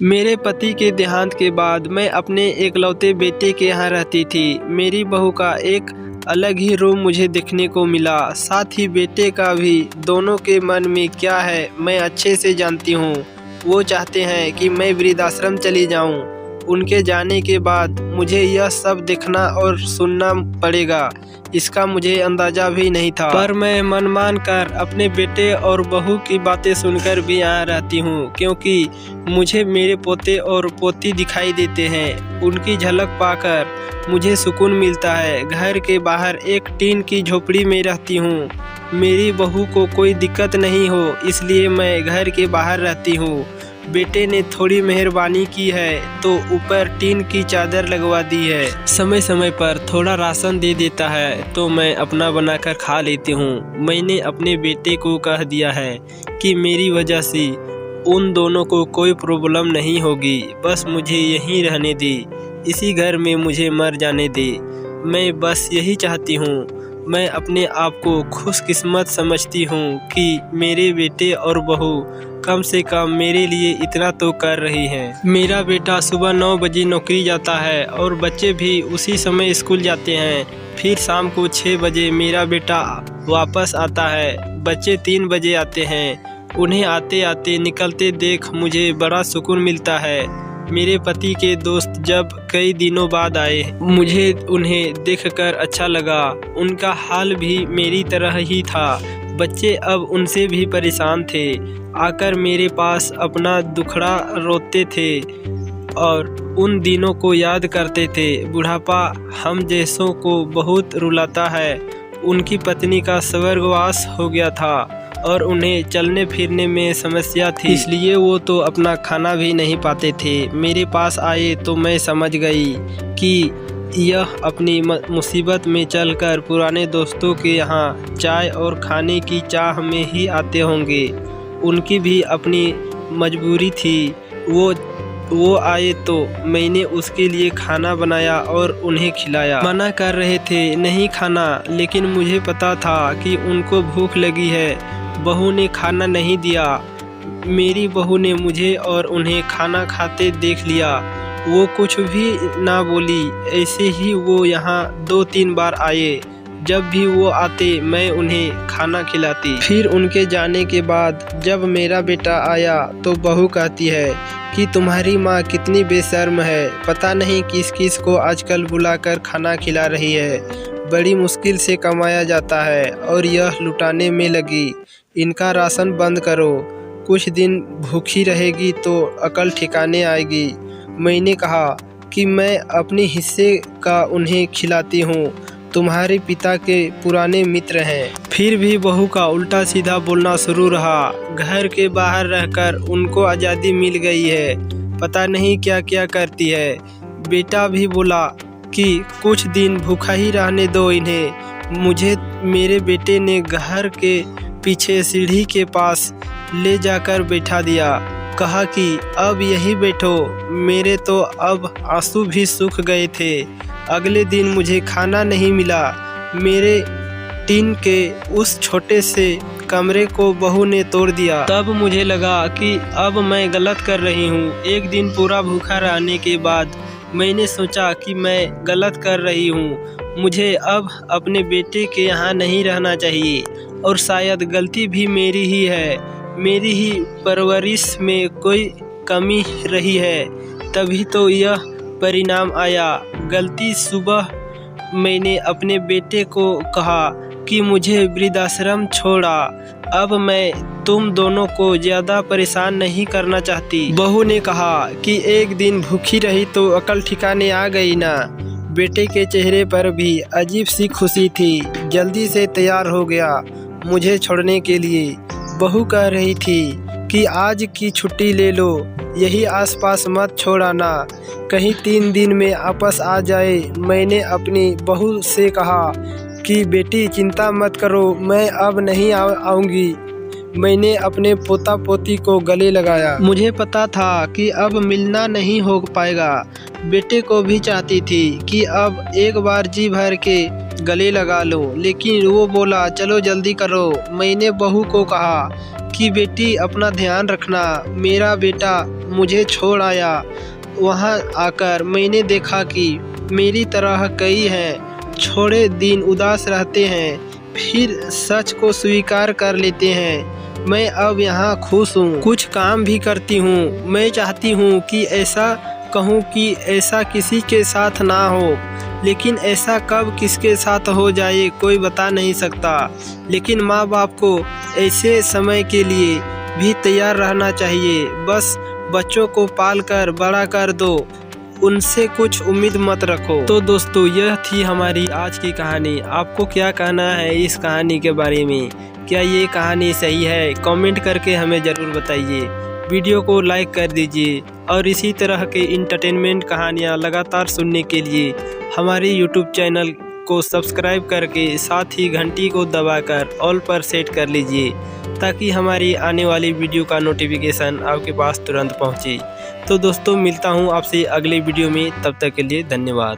मेरे पति के देहांत के बाद मैं अपने इकलौते बेटे के यहाँ रहती थी। मेरी बहू का एक अलग ही रूप मुझे देखने को मिला, साथ ही बेटे का भी। दोनों के मन में क्या है मैं अच्छे से जानती हूँ। वो चाहते हैं कि मैं वृद्धाश्रम चली जाऊँ। उनके जाने के बाद मुझे यह सब देखना और सुनना पड़ेगा, इसका मुझे अंदाज़ा भी नहीं था। पर मैं मन मान कर अपने बेटे और बहू की बातें सुनकर भी यहाँ रहती हूँ, क्योंकि मुझे मेरे पोते और पोती दिखाई देते हैं। उनकी झलक पाकर मुझे सुकून मिलता है। घर के बाहर एक टीन की झोपड़ी में रहती हूँ। मेरी बहू को कोई दिक्कत नहीं हो, इसलिए मैं घर के बाहर रहती हूँ। बेटे ने थोड़ी मेहरबानी की है तो ऊपर टीन की चादर लगवा दी है। समय समय पर थोड़ा राशन दे देता है तो मैं अपना बनाकर खा लेती हूँ। मैंने अपने बेटे को कह दिया है कि मेरी वजह से उन दोनों को कोई प्रॉब्लम नहीं होगी। बस मुझे यहीं रहने दे, इसी घर में मुझे मर जाने दे। मैं बस यही चाहती हूँ। मैं अपने आप को खुशकिस्मत समझती हूँ कि मेरे बेटे और बहू कम से कम मेरे लिए इतना तो कर रही हैं। मेरा बेटा सुबह 9 बजे नौकरी जाता है और बच्चे भी उसी समय स्कूल जाते हैं। फिर शाम को 6 बजे मेरा बेटा वापस आता है। बच्चे 3 बजे आते हैं। उन्हें आते आते निकलते देख मुझे बड़ा सुकून मिलता है। मेरे पति के दोस्त जब कई दिनों बाद आए, मुझे उन्हें देखकर अच्छा लगा। उनका हाल भी मेरी तरह ही था। बच्चे अब उनसे भी परेशान थे। आकर मेरे पास अपना दुखड़ा रोते थे और उन दिनों को याद करते थे। बुढ़ापा हम जैसों को बहुत रुलाता है। उनकी पत्नी का स्वर्गवास हो गया था और उन्हें चलने फिरने में समस्या थी, इसलिए वो तो अपना खाना भी नहीं पाते थे। मेरे पास आए तो मैं समझ गई कि यह अपनी मुसीबत में चलकर पुराने दोस्तों के यहाँ चाय और खाने की चाह में ही आते होंगे। उनकी भी अपनी मजबूरी थी। वो आए तो मैंने उसके लिए खाना बनाया और उन्हें खिलाया। मना कर रहे थे नहीं खाना, लेकिन मुझे पता था कि उनको भूख लगी है। बहू ने खाना नहीं दिया। मेरी बहू ने मुझे और उन्हें खाना खाते देख लिया। वो कुछ भी ना बोली। ऐसे ही वो यहाँ 2-3 बार आए। जब भी वो आते मैं उन्हें खाना खिलाती। फिर उनके जाने के बाद जब मेरा बेटा आया तो बहू कहती है कि तुम्हारी माँ कितनी बेशर्म है। पता नहीं किस किस को आजकल बुलाकर खाना खिला रही है। बड़ी मुश्किल से कमाया जाता है और यह लुटाने में लगी। इनका राशन बंद करो। कुछ दिन भूखी रहेगी तो अकल ठिकाने आएगी। मैंने कहा कि मैं अपने हिस्से का उन्हें खिलाती हूँ। तुम्हारे पिता के पुराने मित्र हैं। फिर भी बहू का उल्टा सीधा बोलना शुरू रहा। घर के बाहर रहकर उनको आज़ादी मिल गई है। पता नहीं क्या क्या करती है। बेटा भी बोला कि कुछ दिन भूखा ही रहने दो इन्हें। मुझे मेरे बेटे ने घर के पीछे सीढ़ी के पास ले जाकर बैठा दिया। कहा कि अब यही बैठो। मेरे तो अब आंसू भी सूख गए थे। अगले दिन मुझे खाना नहीं मिला। मेरे टीन के उस छोटे से कमरे को बहू ने तोड़ दिया। तब मुझे लगा कि अब मैं गलत कर रही हूँ। एक दिन पूरा भूखा रहने के बाद मैंने सोचा कि मैं गलत कर रही हूँ। मुझे अब अपने बेटे के यहाँ नहीं रहना चाहिए और शायद गलती भी मेरी ही है। मेरी ही परवरिश में कोई कमी रही है, तभी तो यह परिणाम आया। गलती सुबह मैंने अपने बेटे को कहा कि मुझे वृद्धाश्रम छोड़ा। अब मैं तुम दोनों को ज़्यादा परेशान नहीं करना चाहती। बहू ने कहा कि एक दिन भूखी रही तो अकल ठिकाने आ गई ना। बेटे के चेहरे पर भी अजीब सी खुशी थी। जल्दी से तैयार हो गया मुझे छोड़ने के लिए। बहू कह रही थी कि आज की छुट्टी ले लो, यही आसपास मत छोड़ाना, कहीं 3 दिन में वापस आ जाए। मैंने अपनी बहू से कहा कि बेटी चिंता मत करो, मैं अब नहीं आऊँगी। मैंने अपने पोता पोती को गले लगाया। मुझे पता था कि अब मिलना नहीं हो पाएगा। बेटे को भी चाहती थी कि अब एक बार जी भर के गले लगा लो, लेकिन वो बोला चलो जल्दी करो। मैंने बहू को कहा कि बेटी अपना ध्यान रखना। मेरा बेटा मुझे छोड़ आया। वहाँ आकर मैंने देखा कि मेरी तरह कई हैं, छोड़े दिन उदास रहते हैं, फिर सच को स्वीकार कर लेते हैं। मैं अब यहाँ खुश हूँ, कुछ काम भी करती हूँ। मैं चाहती हूँ कि ऐसा कहूँ कि ऐसा किसी के साथ ना हो, लेकिन ऐसा कब किसके साथ हो जाए कोई बता नहीं सकता। लेकिन माँ बाप को ऐसे समय के लिए भी तैयार रहना चाहिए। बस बच्चों को पाल कर बड़ा कर दो, उनसे कुछ उम्मीद मत रखो। तो दोस्तों, यह थी हमारी आज की कहानी। आपको क्या कहना है इस कहानी के बारे में? क्या ये कहानी सही है? कमेंट करके हमें ज़रूर बताइए। वीडियो को लाइक कर दीजिए और इसी तरह के इंटरटेनमेंट कहानियाँ लगातार सुनने के लिए हमारे यूट्यूब चैनल को सब्सक्राइब करके साथ ही घंटी को दबाकर ऑल पर सेट कर लीजिए, ताकि हमारी आने वाली वीडियो का नोटिफिकेशन आपके पास तुरंत पहुंचे। तो दोस्तों, मिलता हूं आपसे अगले वीडियो में। तब तक के लिए धन्यवाद।